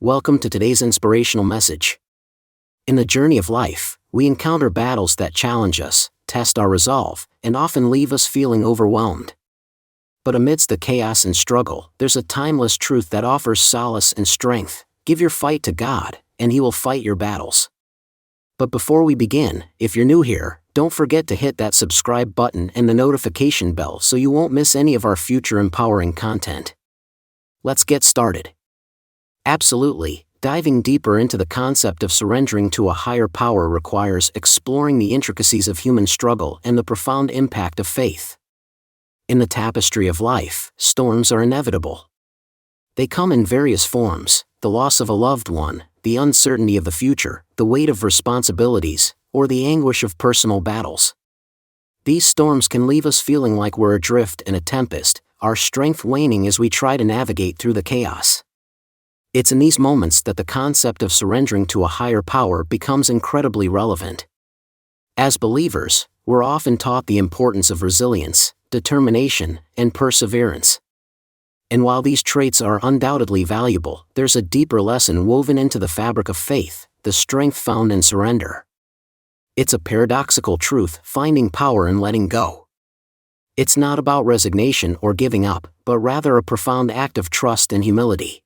Welcome to today's inspirational message. In the journey of life, we encounter battles that challenge us, test our resolve, and often leave us feeling overwhelmed. But amidst the chaos and struggle, there's a timeless truth that offers solace and strength. Give your fight to God, and He will fight your battles. But before we begin, if you're new here, don't forget to hit that subscribe button and the notification bell so you won't miss any of our future empowering content. Let's get started. Absolutely, diving deeper into the concept of surrendering to a higher power requires exploring the intricacies of human struggle and the profound impact of faith. In the tapestry of life, storms are inevitable. They come in various forms: the loss of a loved one, the uncertainty of the future, the weight of responsibilities, or the anguish of personal battles. These storms can leave us feeling like we're adrift in a tempest, our strength waning as we try to navigate through the chaos. It's in these moments that the concept of surrendering to a higher power becomes incredibly relevant. As believers, we're often taught the importance of resilience, determination, and perseverance. And while these traits are undoubtedly valuable, there's a deeper lesson woven into the fabric of faith, the strength found in surrender. It's a paradoxical truth, finding power in letting go. It's not about resignation or giving up, but rather a profound act of trust and humility.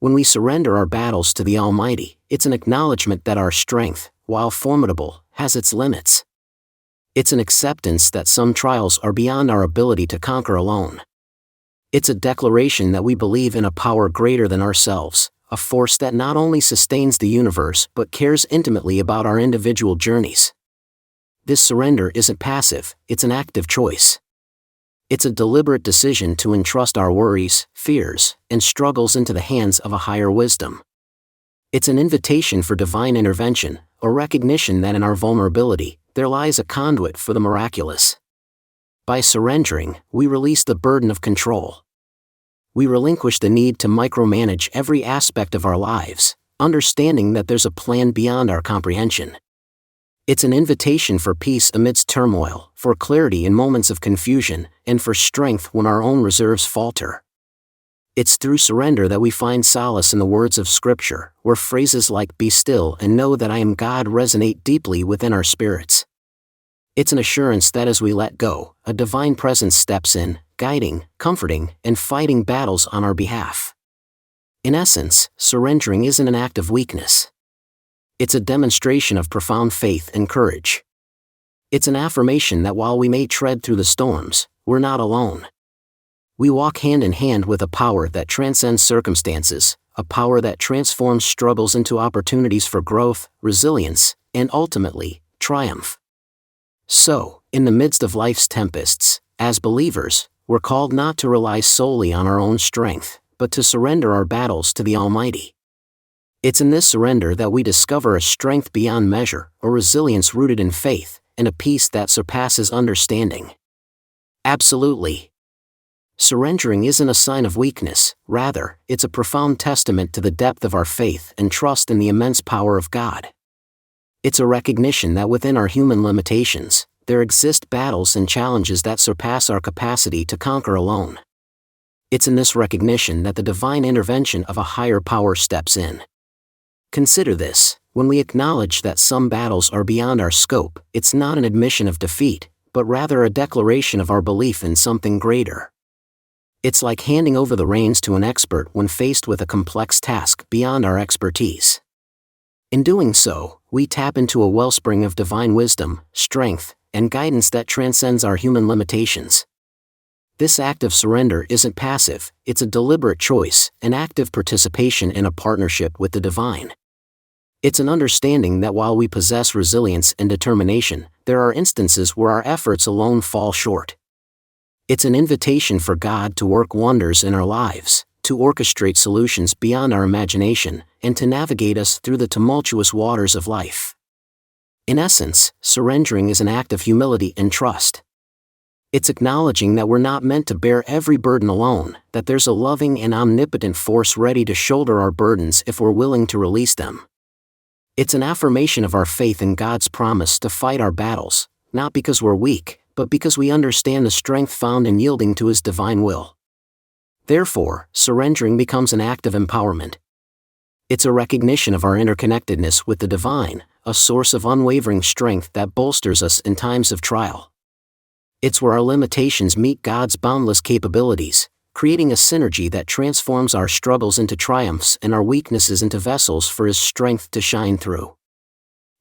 When we surrender our battles to the Almighty, it's an acknowledgement that our strength, while formidable, has its limits. It's an acceptance that some trials are beyond our ability to conquer alone. It's a declaration that we believe in a power greater than ourselves, a force that not only sustains the universe but cares intimately about our individual journeys. This surrender isn't passive, it's an active choice. It's a deliberate decision to entrust our worries, fears, and struggles into the hands of a higher wisdom. It's an invitation for divine intervention, a recognition that in our vulnerability, there lies a conduit for the miraculous. By surrendering, we release the burden of control. We relinquish the need to micromanage every aspect of our lives, understanding that there's a plan beyond our comprehension. It's an invitation for peace amidst turmoil, for clarity in moments of confusion, and for strength when our own reserves falter. It's through surrender that we find solace in the words of Scripture, where phrases like "be still and know that I am God" resonate deeply within our spirits. It's an assurance that as we let go, a divine presence steps in, guiding, comforting, and fighting battles on our behalf. In essence, surrendering isn't an act of weakness. It's a demonstration of profound faith and courage. It's an affirmation that while we may tread through the storms, we're not alone. We walk hand in hand with a power that transcends circumstances, a power that transforms struggles into opportunities for growth, resilience, and ultimately, triumph. So, in the midst of life's tempests, as believers, we're called not to rely solely on our own strength, but to surrender our battles to the Almighty. It's in this surrender that we discover a strength beyond measure, a resilience rooted in faith, and a peace that surpasses understanding. Absolutely. Surrendering isn't a sign of weakness, rather, it's a profound testament to the depth of our faith and trust in the immense power of God. It's a recognition that within our human limitations, there exist battles and challenges that surpass our capacity to conquer alone. It's in this recognition that the divine intervention of a higher power steps in. Consider this: when we acknowledge that some battles are beyond our scope, it's not an admission of defeat, but rather a declaration of our belief in something greater. It's like handing over the reins to an expert when faced with a complex task beyond our expertise. In doing so, we tap into a wellspring of divine wisdom, strength, and guidance that transcends our human limitations. This act of surrender isn't passive, it's a deliberate choice, an active participation in a partnership with the divine. It's an understanding that while we possess resilience and determination, there are instances where our efforts alone fall short. It's an invitation for God to work wonders in our lives, to orchestrate solutions beyond our imagination, and to navigate us through the tumultuous waters of life. In essence, surrendering is an act of humility and trust. It's acknowledging that we're not meant to bear every burden alone, that there's a loving and omnipotent force ready to shoulder our burdens if we're willing to release them. It's an affirmation of our faith in God's promise to fight our battles, not because we're weak, but because we understand the strength found in yielding to His divine will. Therefore, surrendering becomes an act of empowerment. It's a recognition of our interconnectedness with the divine, a source of unwavering strength that bolsters us in times of trial. It's where our limitations meet God's boundless capabilities, creating a synergy that transforms our struggles into triumphs and our weaknesses into vessels for His strength to shine through.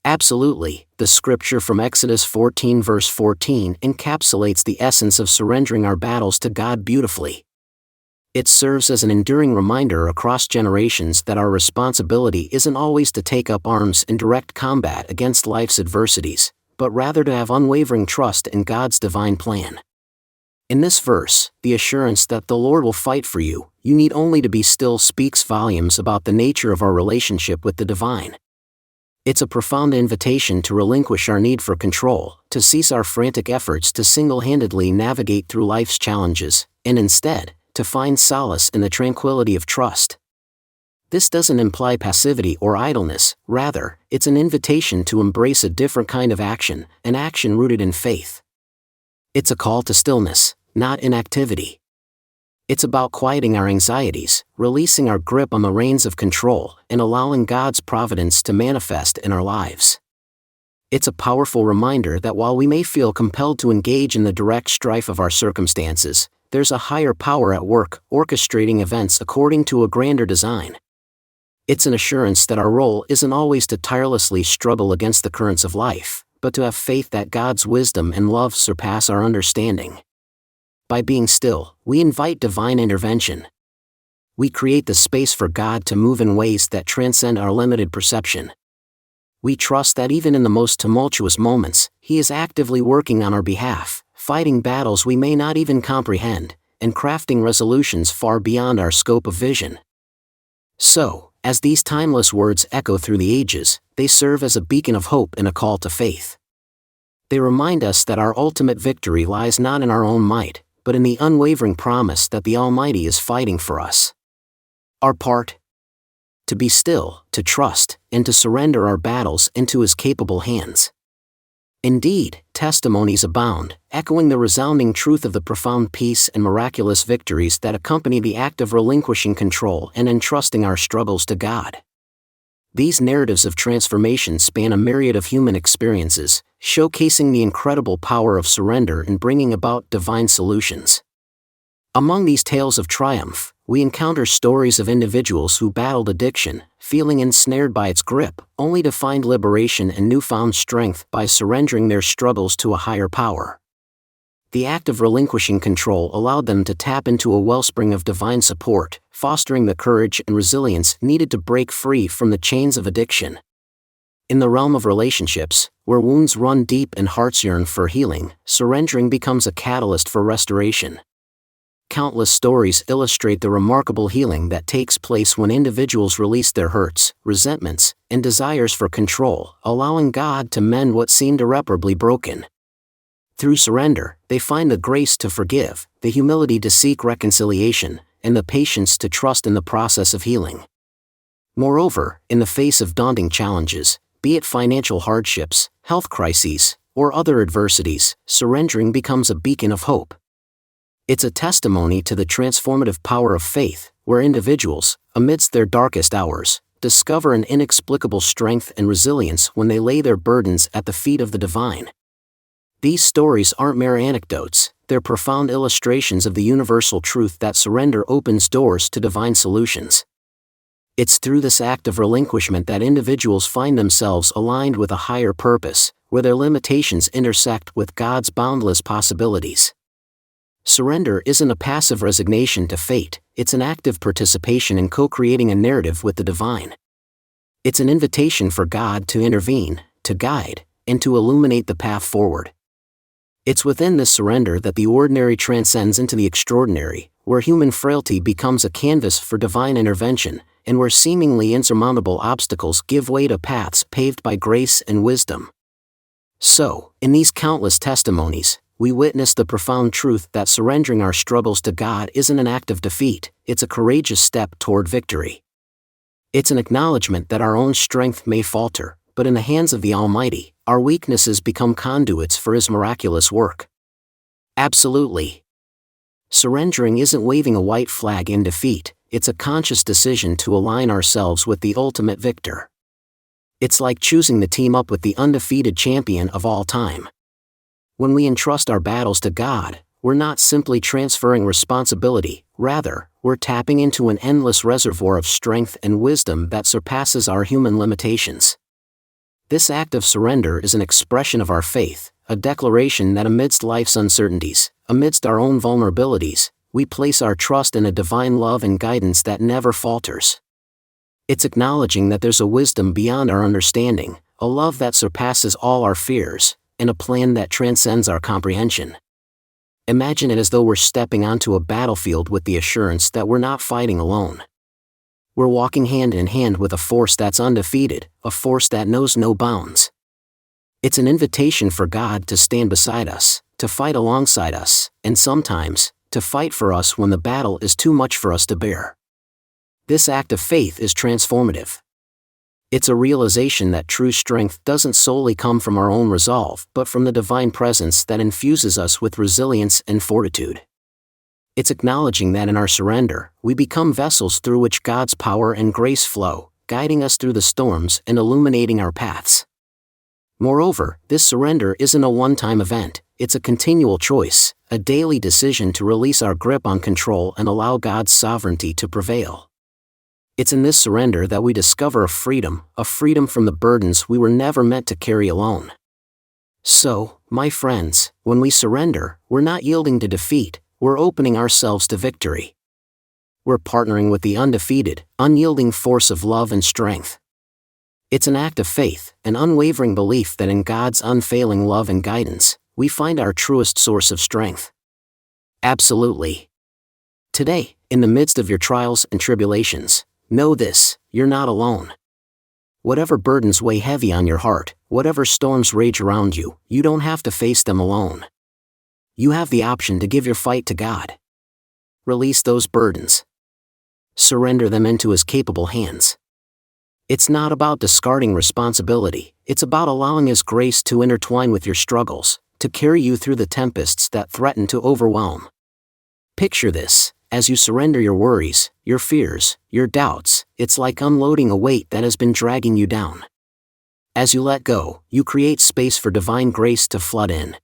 Absolutely, the scripture from Exodus 14 verse 14 encapsulates the essence of surrendering our battles to God beautifully. It serves as an enduring reminder across generations that our responsibility isn't always to take up arms in direct combat against life's adversities, but rather to have unwavering trust in God's divine plan. In this verse, the assurance that the Lord will fight for you, you need only to be still speaks volumes about the nature of our relationship with the divine. It's a profound invitation to relinquish our need for control, to cease our frantic efforts to single-handedly navigate through life's challenges, and instead, to find solace in the tranquility of trust. This doesn't imply passivity or idleness, rather, it's an invitation to embrace a different kind of action, an action rooted in faith. It's a call to stillness, not inactivity. It's about quieting our anxieties, releasing our grip on the reins of control, and allowing God's providence to manifest in our lives. It's a powerful reminder that while we may feel compelled to engage in the direct strife of our circumstances, there's a higher power at work, orchestrating events according to a grander design. It's an assurance that our role isn't always to tirelessly struggle against the currents of life, but to have faith that God's wisdom and love surpass our understanding. By being still, we invite divine intervention. We create the space for God to move in ways that transcend our limited perception. We trust that even in the most tumultuous moments, He is actively working on our behalf, fighting battles we may not even comprehend, and crafting resolutions far beyond our scope of vision. So, as these timeless words echo through the ages, they serve as a beacon of hope and a call to faith. They remind us that our ultimate victory lies not in our own might, but in the unwavering promise that the Almighty is fighting for us. Our part? To be still, to trust, and to surrender our battles into His capable hands. Indeed, testimonies abound, echoing the resounding truth of the profound peace and miraculous victories that accompany the act of relinquishing control and entrusting our struggles to God. These narratives of transformation span a myriad of human experiences, showcasing the incredible power of surrender in bringing about divine solutions. Among these tales of triumph, we encounter stories of individuals who battled addiction, feeling ensnared by its grip, only to find liberation and newfound strength by surrendering their struggles to a higher power. The act of relinquishing control allowed them to tap into a wellspring of divine support, fostering the courage and resilience needed to break free from the chains of addiction. In the realm of relationships, where wounds run deep and hearts yearn for healing, surrendering becomes a catalyst for restoration. Countless stories illustrate the remarkable healing that takes place when individuals release their hurts, resentments, and desires for control, allowing God to mend what seemed irreparably broken. Through surrender, they find the grace to forgive, the humility to seek reconciliation, and the patience to trust in the process of healing. Moreover, in the face of daunting challenges, be it financial hardships, health crises, or other adversities, surrendering becomes a beacon of hope. It's a testimony to the transformative power of faith, where individuals, amidst their darkest hours, discover an inexplicable strength and resilience when they lay their burdens at the feet of the divine. These stories aren't mere anecdotes, they're profound illustrations of the universal truth that surrender opens doors to divine solutions. It's through this act of relinquishment that individuals find themselves aligned with a higher purpose, where their limitations intersect with God's boundless possibilities. Surrender isn't a passive resignation to fate, it's an active participation in co-creating a narrative with the divine. It's an invitation for God to intervene, to guide, and to illuminate the path forward. It's within this surrender that the ordinary transcends into the extraordinary, where human frailty becomes a canvas for divine intervention, and where seemingly insurmountable obstacles give way to paths paved by grace and wisdom. So, in these countless testimonies, we witness the profound truth that surrendering our struggles to God isn't an act of defeat, it's a courageous step toward victory. It's an acknowledgement that our own strength may falter, but in the hands of the Almighty, our weaknesses become conduits for His miraculous work. Absolutely. Surrendering isn't waving a white flag in defeat, it's a conscious decision to align ourselves with the ultimate victor. It's like choosing to team up with the undefeated champion of all time. When we entrust our battles to God, we're not simply transferring responsibility, rather, we're tapping into an endless reservoir of strength and wisdom that surpasses our human limitations. This act of surrender is an expression of our faith, a declaration that amidst life's uncertainties, amidst our own vulnerabilities, we place our trust in a divine love and guidance that never falters. It's acknowledging that there's a wisdom beyond our understanding, a love that surpasses all our fears, and a plan that transcends our comprehension. Imagine it as though we're stepping onto a battlefield with the assurance that we're not fighting alone. We're walking hand in hand with a force that's undefeated, a force that knows no bounds. It's an invitation for God to stand beside us, to fight alongside us, and sometimes, to fight for us when the battle is too much for us to bear. This act of faith is transformative. It's a realization that true strength doesn't solely come from our own resolve, but from the divine presence that infuses us with resilience and fortitude. It's acknowledging that in our surrender, we become vessels through which God's power and grace flow, guiding us through the storms and illuminating our paths. Moreover, this surrender isn't a one-time event, it's a continual choice, a daily decision to release our grip on control and allow God's sovereignty to prevail. It's in this surrender that we discover a freedom from the burdens we were never meant to carry alone. So, my friends, when we surrender, we're not yielding to defeat, we're opening ourselves to victory. We're partnering with the undefeated, unyielding force of love and strength. It's an act of faith, an unwavering belief that in God's unfailing love and guidance, we find our truest source of strength. Absolutely. Today, in the midst of your trials and tribulations, know this, you're not alone. Whatever burdens weigh heavy on your heart, whatever storms rage around you, you don't have to face them alone. You have the option to give your fight to God. Release those burdens. Surrender them into His capable hands. It's not about discarding responsibility, it's about allowing His grace to intertwine with your struggles, to carry you through the tempests that threaten to overwhelm. Picture this. As you surrender your worries, your fears, your doubts, it's like unloading a weight that has been dragging you down. As you let go, you create space for divine grace to flood in.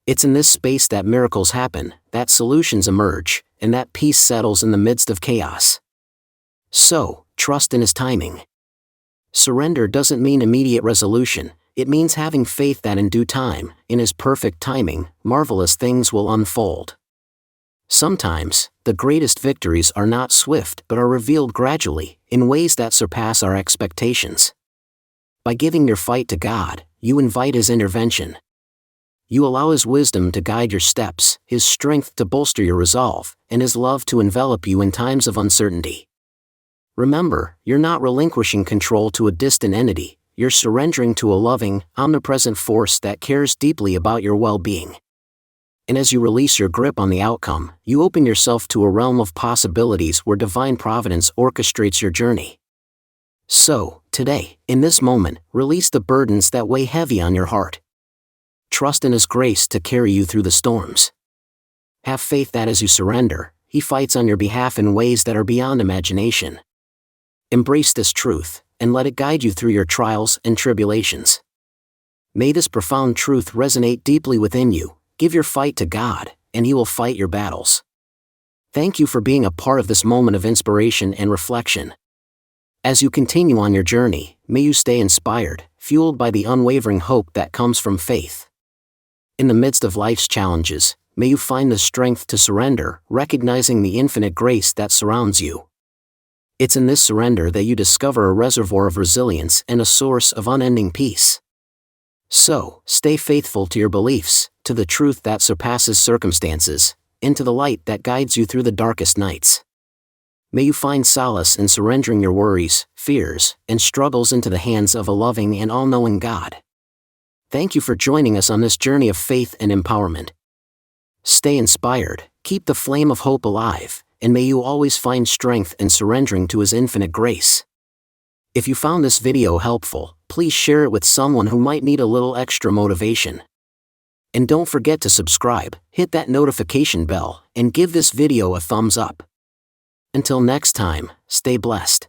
It's in this space that miracles happen, that solutions emerge, and that peace settles in the midst of chaos. So, trust in His timing. Surrender doesn't mean immediate resolution, it means having faith that in due time, in His perfect timing, marvelous things will unfold. Sometimes, the greatest victories are not swift but are revealed gradually, in ways that surpass our expectations. By giving your fight to God, you invite His intervention. You allow His wisdom to guide your steps, His strength to bolster your resolve, and His love to envelop you in times of uncertainty. Remember, you're not relinquishing control to a distant entity, you're surrendering to a loving, omnipresent force that cares deeply about your well-being. And as you release your grip on the outcome, you open yourself to a realm of possibilities where divine providence orchestrates your journey. So, today, in this moment, release the burdens that weigh heavy on your heart. Trust in His grace to carry you through the storms. Have faith that as you surrender, He fights on your behalf in ways that are beyond imagination. Embrace this truth, and let it guide you through your trials and tribulations. May this profound truth resonate deeply within you. Give your fight to God, and He will fight your battles. Thank you for being a part of this moment of inspiration and reflection. As you continue on your journey, may you stay inspired, fueled by the unwavering hope that comes from faith. In the midst of life's challenges, may you find the strength to surrender, recognizing the infinite grace that surrounds you. It's in this surrender that you discover a reservoir of resilience and a source of unending peace. So, stay faithful to your beliefs, to the truth that surpasses circumstances, and to the light that guides you through the darkest nights. May you find solace in surrendering your worries, fears, and struggles into the hands of a loving and all-knowing God. Thank you for joining us on this journey of faith and empowerment. Stay inspired, keep the flame of hope alive, and may you always find strength in surrendering to His infinite grace. If you found this video helpful, please share it with someone who might need a little extra motivation. And don't forget to subscribe, hit that notification bell, and give this video a thumbs up. Until next time, stay blessed.